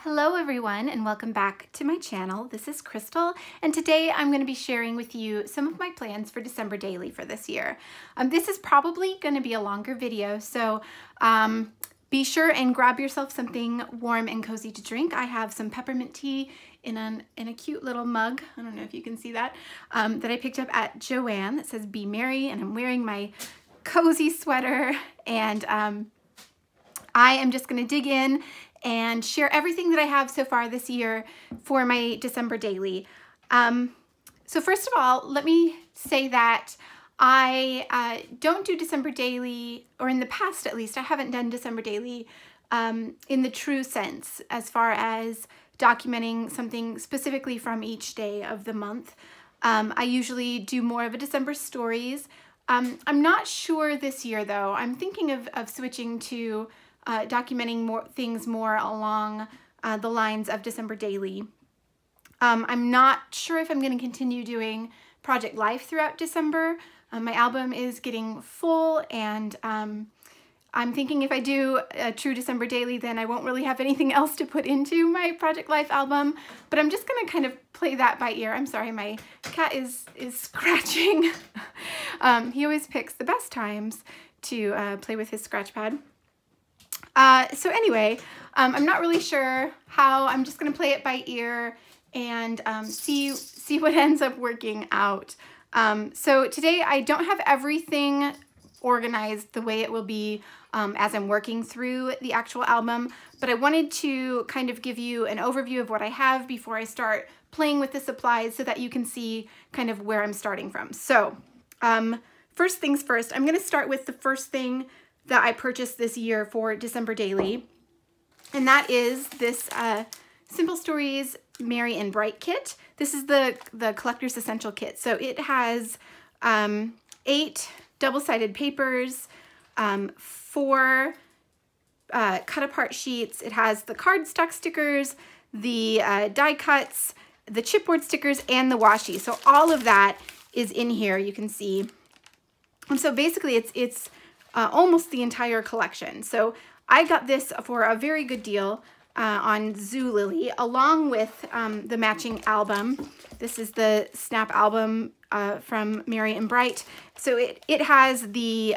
Hello everyone and welcome back to my channel. This is Crystal and today I'm going to be sharing with you some of my plans for December Daily for this year. This is probably going to be a longer video, so be sure and grab yourself something warm and cozy to drink. I have some peppermint tea in a cute little mug. I don't know if you can see that, that I picked up at Joann that says Be Merry, and I'm wearing my cozy sweater, and I am just going to dig in and share everything that I have so far this year for my December Daily. So first of all, let me say that I don't do December Daily, or in the past at least, I haven't done December Daily in the true sense as far as documenting something specifically from each day of the month. I usually do more of a December stories. I'm not sure this year though. I'm thinking of switching to documenting more things more along the lines of December Daily. I'm not sure if I'm going to continue doing Project Life throughout December. My album is getting full, and I'm thinking if I do a true December Daily, then I won't really have anything else to put into my Project Life album, but I'm just going to kind of play that by ear. I'm sorry, my cat is scratching. He always picks the best times to play with his scratch pad. So anyway, I'm not really sure how. I'm just going to play it by ear and see what ends up working out. So today I don't have everything organized the way it will be as I'm working through the actual album, but I wanted to kind of give you an overview of what I have before I start playing with the supplies so that you can see kind of where I'm starting from. So first things first, I'm going to start with the first thing that I purchased this year for December Daily, and that is this Simple Stories Merry and Bright kit. This is the Collector's Essential Kit. So it has 8 double-sided papers, 4 cut-apart sheets. It has the cardstock stickers, the die cuts, the chipboard stickers, and the washi. So all of that is in here, you can see. And so basically it's almost the entire collection. So I got this for a very good deal on Zulily, along with the matching album. This is the Snap album from Merry and Bright. So it has the,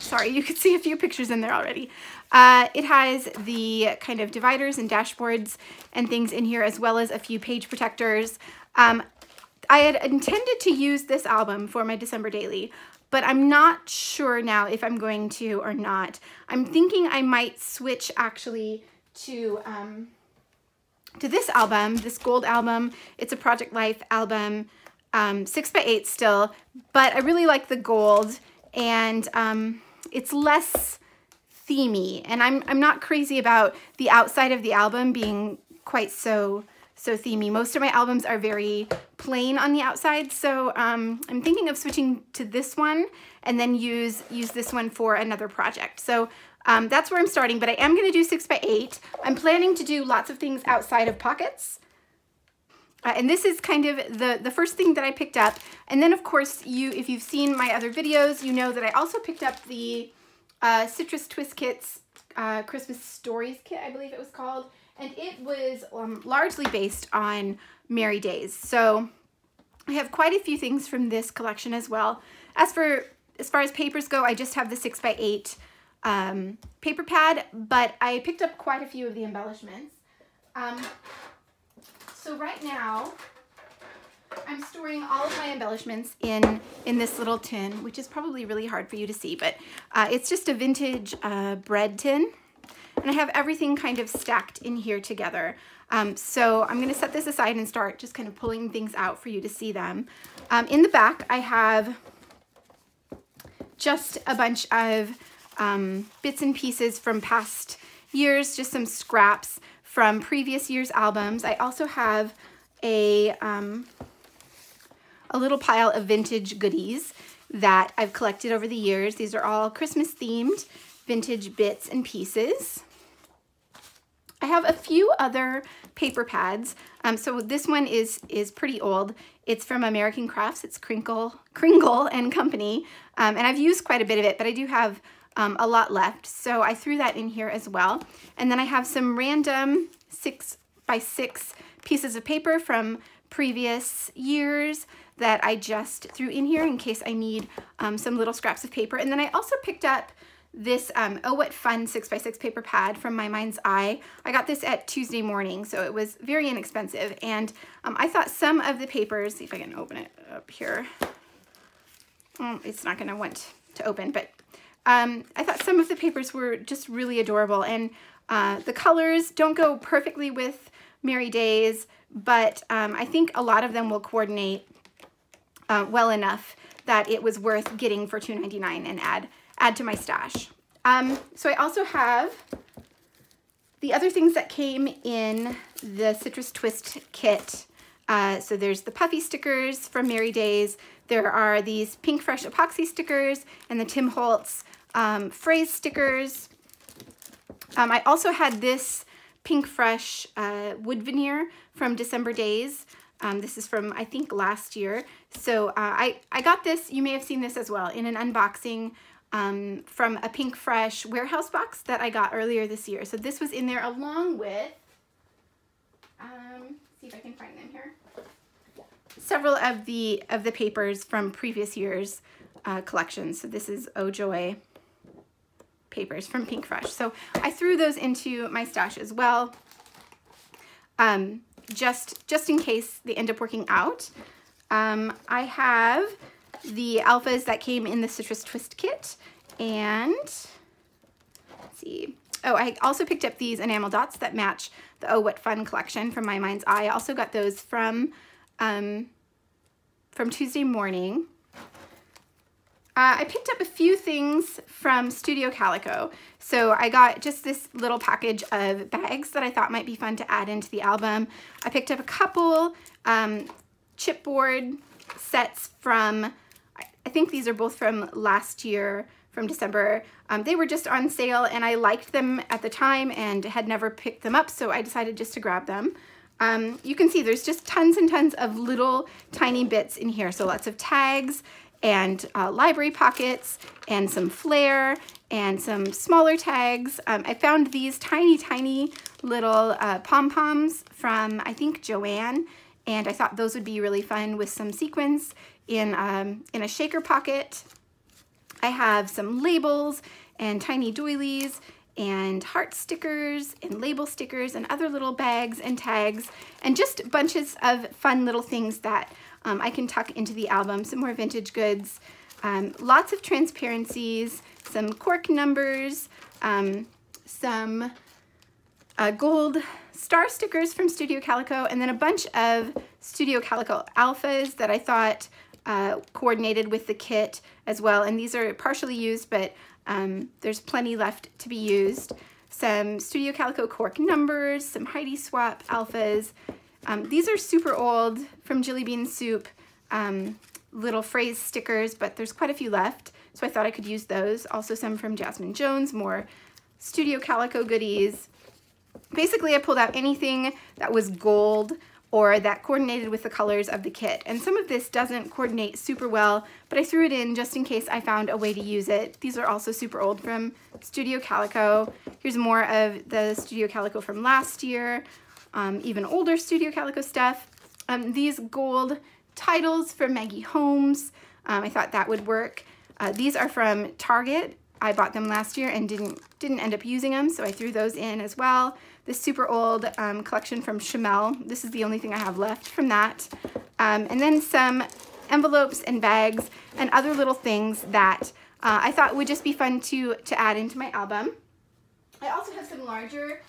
sorry, you could see a few pictures in there already. It has the kind of dividers and dashboards and things in here, as well as a few page protectors. I had intended to use this album for my December Daily, but I'm not sure now if I'm going to or not. I'm thinking I might switch actually to this album, this gold album. It's a Project Life album, 6x8 still, but I really like the gold, and it's less themey, and I'm not crazy about the outside of the album being quite so themey. Most of my albums are very plain on the outside, so I'm thinking of switching to this one and then use this one for another project. So that's where I'm starting, but I am going to do 6x8. I'm planning to do lots of things outside of pockets. And this is kind of the first thing that I picked up. And then, of course, if you've seen my other videos, you know that I also picked up the Citrus Twist Kits Christmas Stories Kit, I believe it was called. And it was largely based on Merry Days. So I have quite a few things from this collection as well. As far as papers go, I just have the 6x8 paper pad, but I picked up quite a few of the embellishments. So right now, I'm storing all of my embellishments in this little tin, which is probably really hard for you to see, but it's just a vintage bread tin. And I have everything kind of stacked in here together. So I'm going to set this aside and start just kind of pulling things out for you to see them. In the back, I have just a bunch of bits and pieces from past years, just some scraps from previous year's albums. I also have a little pile of vintage goodies that I've collected over the years. These are all Christmas themed vintage bits and pieces. I have a few other paper pads. So this one is pretty old. It's from American Crafts. It's Kringle and Company. And I've used quite a bit of it, but I do have a lot left, so I threw that in here as well. And then I have some random 6x6 pieces of paper from previous years that I just threw in here in case I need some little scraps of paper. And then I also picked up this Oh What Fun 6x6 paper pad from My Mind's Eye. I got this at Tuesday Morning, so it was very inexpensive. And I thought some of the papers, see if I can open it up here. It's not gonna want to open, but I thought some of the papers were just really adorable. And the colors don't go perfectly with Merry Days, but I think a lot of them will coordinate well enough that it was worth getting for $2.99 and add to my stash. So I also have the other things that came in the Citrus Twist kit. So there's the puffy stickers from Merry Days. There are these Pink Fresh epoxy stickers and the Tim Holtz phrase stickers. I also had this Pink Fresh wood veneer from December Days. This is from, I think, last year. So I got this, you may have seen this as well, in an unboxing from a Pink Fresh warehouse box that I got earlier this year. So this was in there along with, see if I can find them here, several of the papers from previous years' collections. So this is Oh Joy papers from Pink Fresh. So I threw those into my stash as well, just in case they end up working out. I have the alphas that came in the Citrus Twist kit, and let's see. Oh, I also picked up these enamel dots that match the Oh What Fun collection from My Mind's Eye. I also got those from Tuesday Morning. I picked up a few things from Studio Calico. So I got just this little package of bags that I thought might be fun to add into the album. I picked up a couple chipboard sets from, I think these are both from last year, from December. They were just on sale and I liked them at the time and had never picked them up, so I decided just to grab them. You can see there's just tons and tons of little tiny bits in here. So lots of tags and library pockets and some flair and some smaller tags. I found these tiny little pom-poms from, I think, Joanne, and I thought those would be really fun with some sequins in a shaker pocket. I have some labels and tiny doilies and heart stickers and label stickers and other little bags and tags and just bunches of fun little things that I can tuck into the album. Some more vintage goods, lots of transparencies, some cork numbers, some gold star stickers from Studio Calico, and then a bunch of Studio Calico alphas that I thought coordinated with the kit as well. And these are partially used, but there's plenty left to be used. Some Studio Calico cork numbers, some Heidi Swap alphas. These are super old from Jilly Bean Soup, little phrase stickers, but there's quite a few left, so I thought I could use those. Also some from Jasmine Jones, more Studio Calico goodies. Basically, I pulled out anything that was gold or that coordinated with the colors of the kit. And some of this doesn't coordinate super well, but I threw it in just in case I found a way to use it. These are also super old from Studio Calico. Here's more of the Studio Calico from last year, even older Studio Calico stuff. These gold titles from Maggie Holmes. I thought that would work. These are from Target. I bought them last year and didn't end up using them, so I threw those in as well. This super old collection from Chamel. This is the only thing I have left from that. And then some envelopes and bags and other little things that I thought would just be fun to add into my album. I also have some larger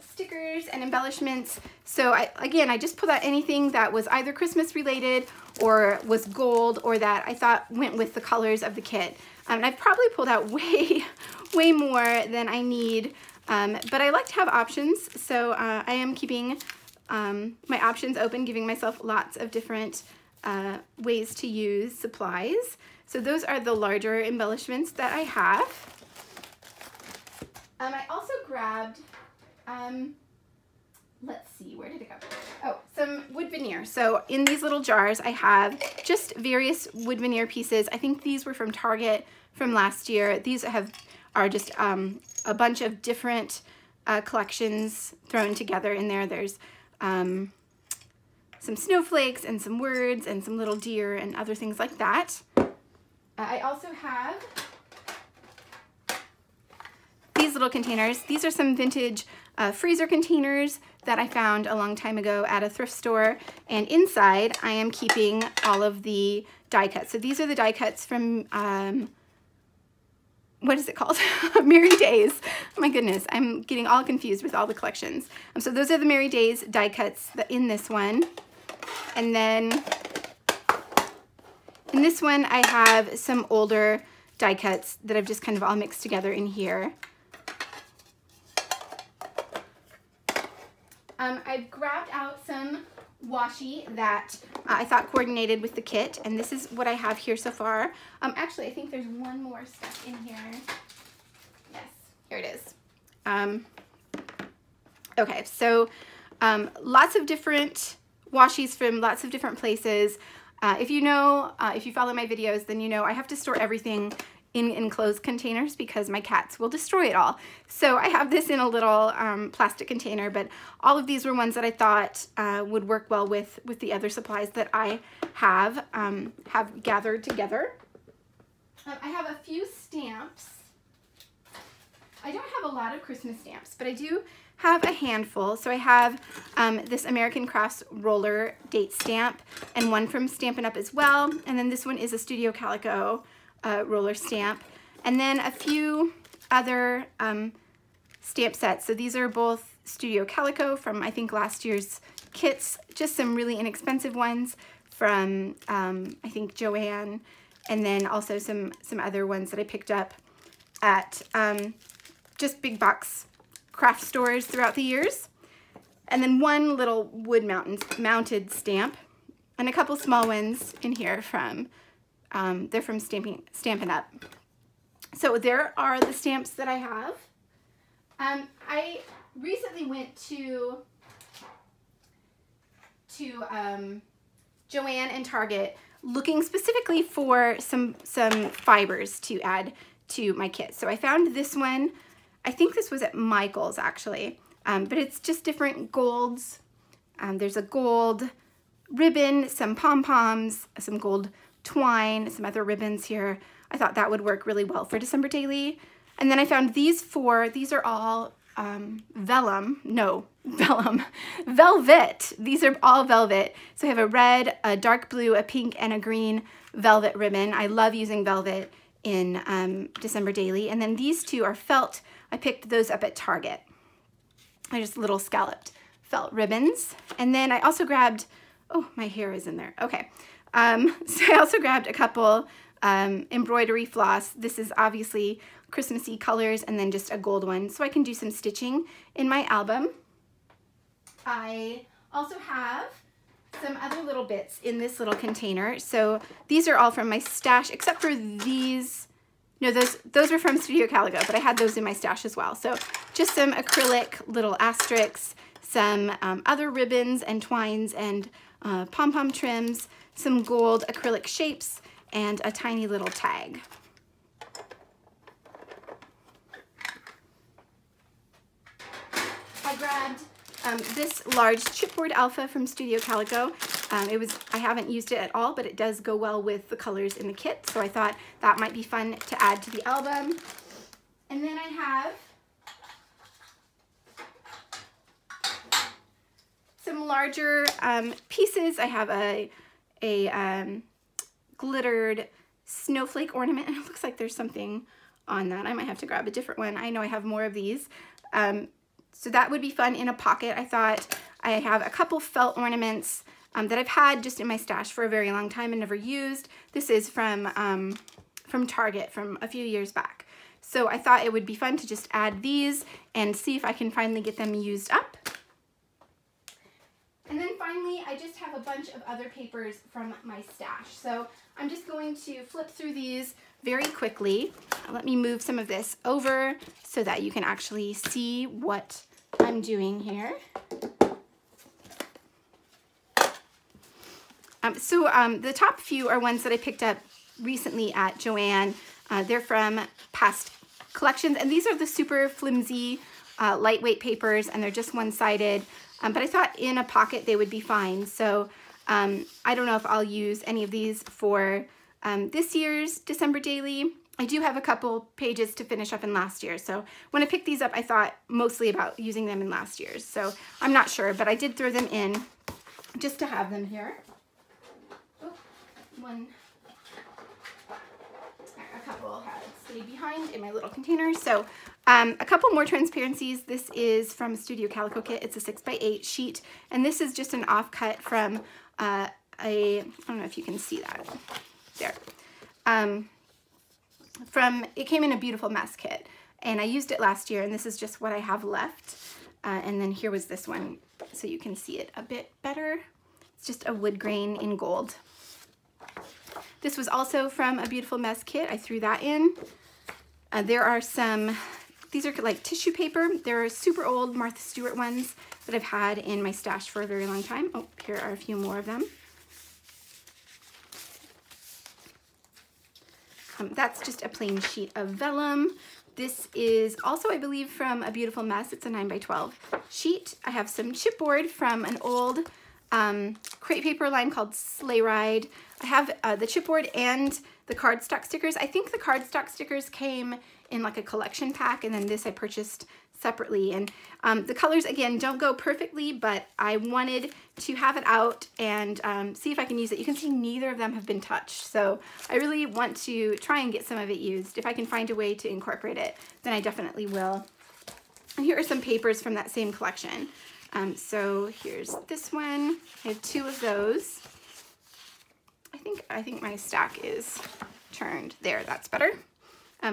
stickers and embellishments. So I just pulled out anything that was either Christmas related or was gold or that I thought went with the colors of the kit. And I've probably pulled out way more than I need. But I like to have options, so I am keeping my options open, giving myself lots of different ways to use supplies. So those are the larger embellishments that I have. I also grabbed let's see, where did it go? Oh, some wood veneer. So in these little jars, I have just various wood veneer pieces. I think these were from Target from last year. These are just a bunch of different collections thrown together in there. There's some snowflakes and some words and some little deer and other things like that. I also have these little containers. These are some vintage freezer containers that I found a long time ago at a thrift store, and inside I am keeping all of the die cuts. So these are the die cuts from what is it called? Merry Days. Oh my goodness, I'm getting all confused with all the collections. So those are the Merry Days die cuts in this one. And then in this one I have some older die cuts that I've just kind of all mixed together in here. I've grabbed out some washi that I thought coordinated with the kit, and this is what I have here so far. Actually, I think there's one more stuff in here. Yes, here it is. Okay, so lots of different washis from lots of different places. If you follow my videos, then you know I have to store everything in enclosed containers because my cats will destroy it all. So I have this in a little plastic container, but all of these were ones that I thought would work well with the other supplies that I have gathered together. I have a few stamps. I don't have a lot of Christmas stamps, but I do have a handful. So I have this American Crafts roller date stamp and one from Stampin' Up! As well. And then this one is a Studio Calico roller stamp, and then a few other stamp sets. So these are both Studio Calico from I think last year's kits, just some really inexpensive ones from I think Joann, and then also some other ones that I picked up at just big box craft stores throughout the years, and then one little wood mounted stamp, and a couple small ones in here from they're from Stampin' Up. So there are the stamps that I have. I recently went to Joann and Target looking specifically for some fibers to add to my kit. So I found this one. I think this was at Michael's actually, but it's just different golds. There's a gold ribbon, some pom-poms, some gold twine, some other ribbons here. I thought that would work really well for December Daily. And then I found these four. These are all velvet. These are all velvet. So I have a red, a dark blue, a pink, and a green velvet ribbon. I love using velvet in December Daily. And then these two are felt. I picked those up at Target. They're just little scalloped felt ribbons. And then I also grabbed, oh, my hair is in there. Okay. So I also grabbed a couple embroidery floss. This is obviously Christmassy colors, and then just a gold one, so I can do some stitching in my album. I also have some other little bits in this little container. So these are all from my stash, except for these. No, those were from Studio Calico, but I had those in my stash as well. So just some acrylic little asterisks, some other ribbons and twines and pom-pom trims, some gold acrylic shapes, and a tiny little tag. I grabbed this large chipboard alpha from Studio Calico. I haven't used it at all, but it does go well with the colors in the kit, so I thought that might be fun to add to the album. And then I have some larger pieces. I have a glittered snowflake ornament, and it looks like there's something on that. I might have to grab a different one. I know I have more of these. So that would be fun in a pocket. I thought I have a couple felt ornaments that I've had just in my stash for a very long time and never used. This is from Target from a few years back. So I thought it would be fun to just add these and see if I can finally get them used up. And then finally, I just have a bunch of other papers from my stash. So I'm just going to flip through these very quickly. Let me move some of this over so that you can actually see what I'm doing here. The top few are ones that I picked up recently at Joann. They're from past collections, and these are the super flimsy, lightweight papers, and they're just one-sided. But I thought in a pocket they would be fine. So I don't know if I'll use any of these for this year's December Daily. I do have a couple pages to finish up in last year. So when I picked these up, I thought mostly about using them in last year's. So I'm not sure, but I did throw them in just to have them here. Oh, a couple had stayed behind in my little container. So a couple more transparencies. This is from Studio Calico Kit. It's a 6x8 sheet, and this is just an offcut from I don't know if you can see that there. It came in a Beautiful Mess kit, and I used it last year, and this is just what I have left. And then here was this one, so you can see it a bit better. It's just a wood grain in gold. This was also from a Beautiful Mess kit. I threw that in. There are some, these are like tissue paper. They're super old Martha Stewart ones that I've had in my stash for a very long time. Oh, here are a few more of them. That's just a plain sheet of vellum. This is also, I believe, from a Beautiful Mess. It's a 9x12 sheet. I have some chipboard from an old crepe paper line called Sleigh Ride. I have the chipboard and the cardstock stickers. I think the cardstock stickers came in like a collection pack, and then this I purchased separately. And the colors, again, don't go perfectly, but I wanted to have it out and see if I can use it. You can see neither of them have been touched, so I really want to try and get some of it used. If I can find a way to incorporate it, then I definitely will. And here are some papers from that same collection. So here's this one. I have two of those. I think my stack is turned. There, that's better.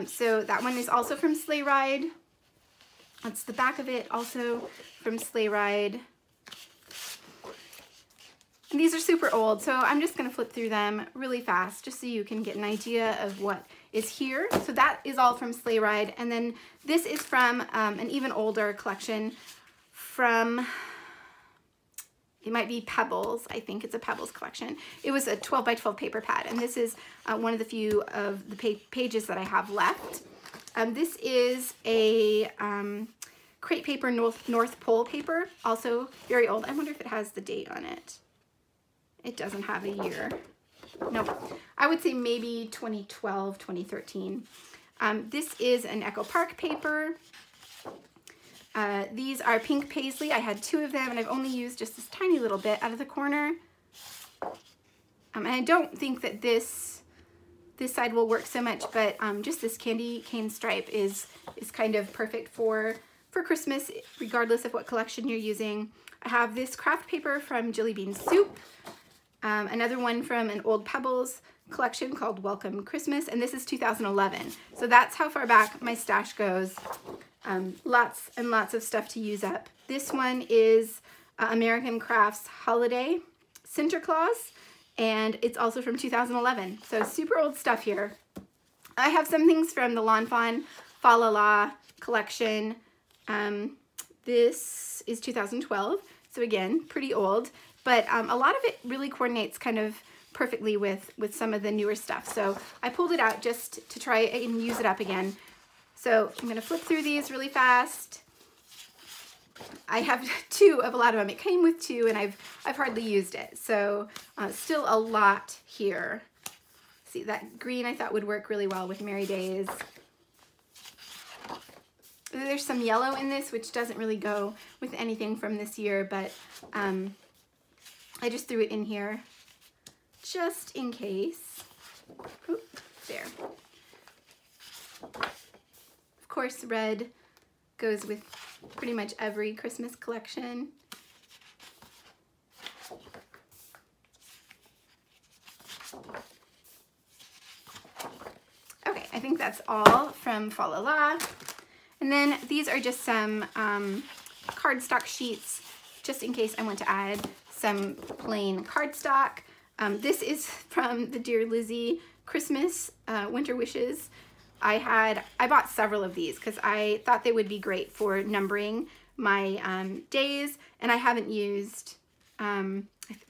So that one is also from Sleigh Ride. That's the back of it, also from Sleigh Ride. And these are super old, so I'm just gonna flip through them really fast just so you can get an idea of what is here. So that is all from Sleigh Ride. And then this is from an even older collection from, it might be Pebbles. I think it's a Pebbles collection. It was a 12x12 paper pad, and this is one of the few of the pages that I have left. This is a crepe paper North Pole paper, also very old. I wonder if it has the date on it. It doesn't have a year. Nope. I would say maybe 2012, 2013. This is an Echo Park paper. These are pink paisley. I had two of them, and I've only used just this tiny little bit out of the corner. And I don't think that this side will work so much, but just this candy cane stripe is kind of perfect for Christmas, regardless of what collection you're using. I have this craft paper from Jilly Bean Soup, another one from an old Pebbles collection called Welcome Christmas, and this is 2011. So that's how far back my stash goes. Lots and lots of stuff to use up. This one is American Crafts Holiday Sinterklaas, and it's also from 2011. So super old stuff here. I have some things from the Lawn Fawn Fa La La collection. This is 2012, so again, pretty old, but a lot of it really coordinates kind of perfectly with some of the newer stuff. So I pulled it out just to try and use it up again. So I'm gonna flip through these really fast. I have two of a lot of them. It came with two, and I've hardly used it. So still a lot here. See, that green I thought would work really well with Merry Days. There's some yellow in this, which doesn't really go with anything from this year, but I just threw it in here just in case. Oop, there. Of course, red goes with pretty much every Christmas collection. Okay, I think that's all from Fa La La. And then these are just some cardstock sheets, just in case I want to add some plain cardstock. This is from the Dear Lizzie Christmas Winter Wishes. I bought several of these because I thought they would be great for numbering my days, and I haven't used, I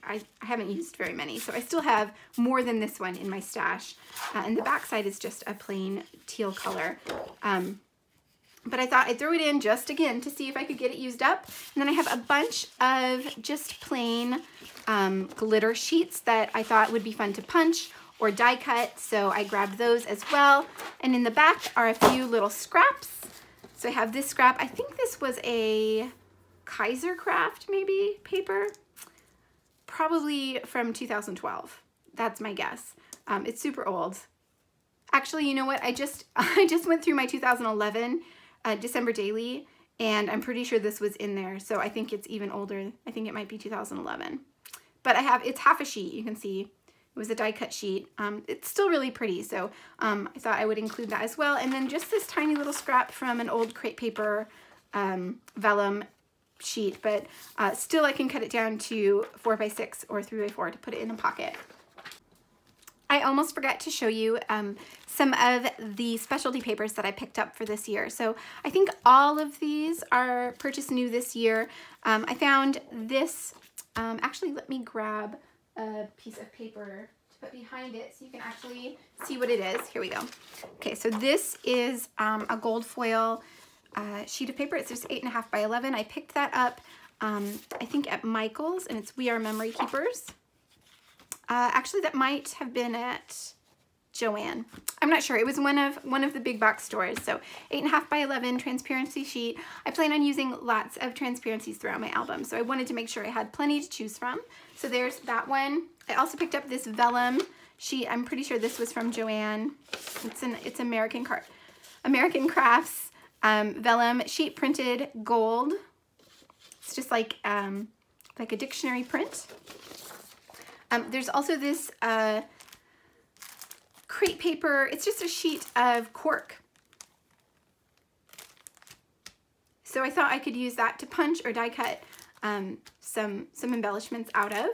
I haven't used very many, so I still have more than this one in my stash. And the back side is just a plain teal color. But I thought I'd throw it in just again to see if I could get it used up. And then I have a bunch of just plain glitter sheets that I thought would be fun to punch or die cut, so I grabbed those as well. And in the back are a few little scraps. So I have this scrap. I think this was a Kaiser Craft maybe paper, probably from 2012. That's my guess. It's super old. Actually, you know what? I just went through my 2011 December daily, and I'm pretty sure this was in there. So I think it's even older. I think it might be 2011. But it's half a sheet. You can see it was a die cut sheet. It's still really pretty, so I thought I would include that as well. And then just this tiny little scrap from an old crepe paper vellum sheet, but still I can cut it down to 4x6 or 3x4 to put it in a pocket. I almost forgot to show you some of the specialty papers that I picked up for this year. So I think all of these are purchased new this year. I found this, actually let me grab a piece of paper to put behind it so you can actually see what it is. Here we go. Okay, so this is a gold foil sheet of paper. It's just 8.5 by 11. I picked that up, I think at Michael's, and it's We Are Memory Keepers. Actually, that might have been at Joann. I'm not sure. It was one of the big box stores. So 8.5 by 11 transparency sheet. I plan on using lots of transparencies throughout my album, so I wanted to make sure I had plenty to choose from. So there's that one. I also picked up this vellum sheet. I'm pretty sure this was from Joann. It's American Crafts vellum sheet printed gold. It's just like a dictionary print. There's also this crepe paper. It's just a sheet of cork. So I thought I could use that to punch or die cut some embellishments out of.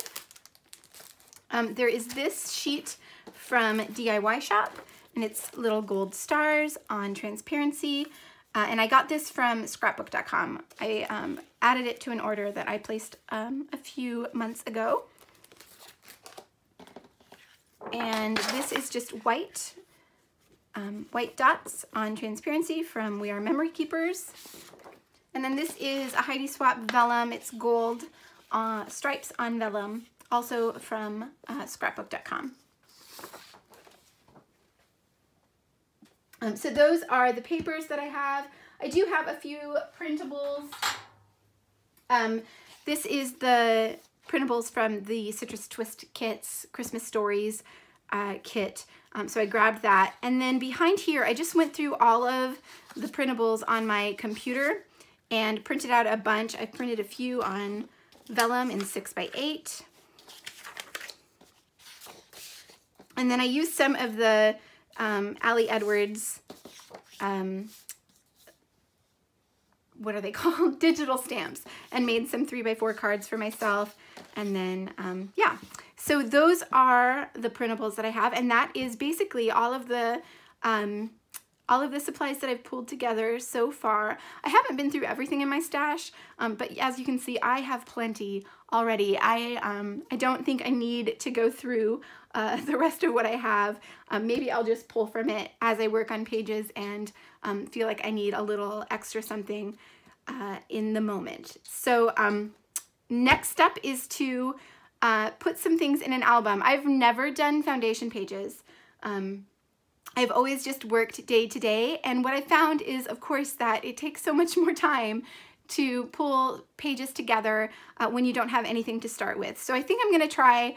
There is this sheet from DIY Shop, and it's little gold stars on transparency. And I got this from scrapbook.com. I added it to an order that I placed a few months ago. And this is just white dots on transparency from We Are Memory Keepers. And then this is a Heidi Swapp vellum. It's gold stripes on vellum, also from scrapbook.com. So those are the papers that I have. I do have a few printables. This is the printables from the Citrus Twist Kits Christmas Stories kit. So I grabbed that. And then behind here, I just went through all of the printables on my computer and printed out a bunch. I printed a few on vellum in 6x8. And then I used some of the Ali Edwards, what are they called? Digital stamps, and made some 3x4 cards for myself. And then, yeah, so those are the printables that I have, and that is basically all of the supplies that I've pulled together so far. I haven't been through everything in my stash, but as you can see, I have plenty already. I don't think I need to go through the rest of what I have. Maybe I'll just pull from it as I work on pages and feel like I need a little extra something in the moment. So next step is to put some things in an album. I've never done foundation pages. I've always just worked day to day, and what I found is, of course, that it takes so much more time to pull pages together when you don't have anything to start with. So I think I'm going to try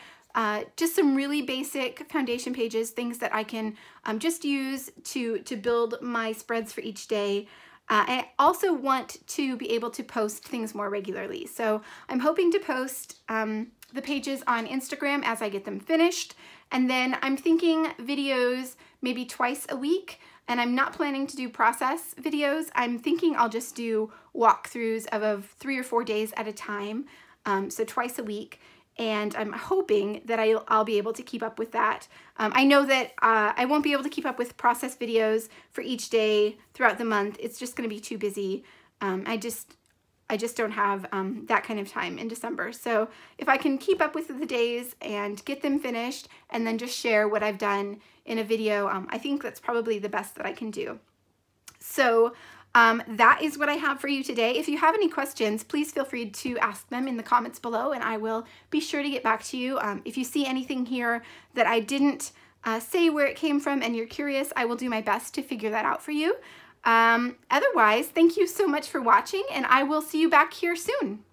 just some really basic foundation pages, things that I can just use to build my spreads for each day. I also want to be able to post things more regularly. So I'm hoping to post the pages on Instagram as I get them finished. And then I'm thinking videos maybe twice a week. And I'm not planning to do process videos. I'm thinking I'll just do walkthroughs of 3 or 4 days at a time. So twice a week. And I'm hoping that I'll be able to keep up with that. I know that I won't be able to keep up with process videos for each day throughout the month. It's just going to be too busy. I I just don't have that kind of time in December. So if I can keep up with the days and get them finished and then just share what I've done in a video, I think that's probably the best that I can do. So that is what I have for you today. If you have any questions, please feel free to ask them in the comments below, and I will be sure to get back to you. If you see anything here that I didn't say where it came from and you're curious, I will do my best to figure that out for you. Otherwise, thank you so much for watching, and I will see you back here soon.